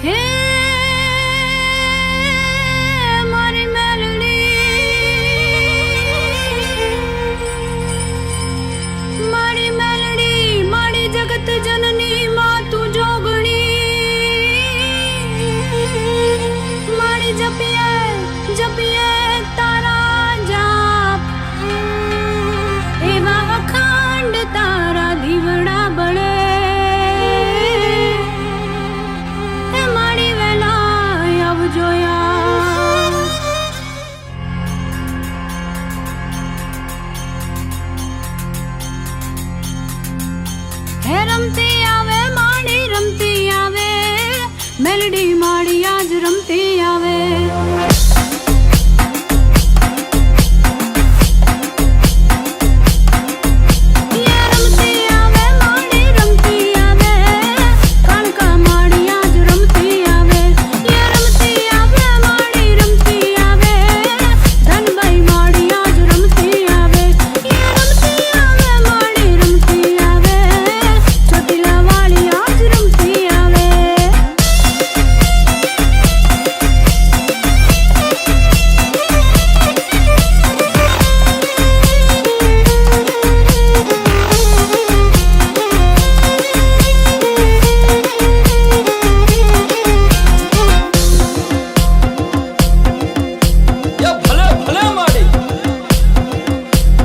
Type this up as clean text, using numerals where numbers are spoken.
હે મારી મેલડી મારી જગત જનની માં તું જોગણી મારી જપિયે તારા જાપ એવા અખંડ તારા દીવડા બળે મારી વેલા આવજો યાર હે રમતી આવે માડી રમતી આવે મેલડી માડી આજ રમતી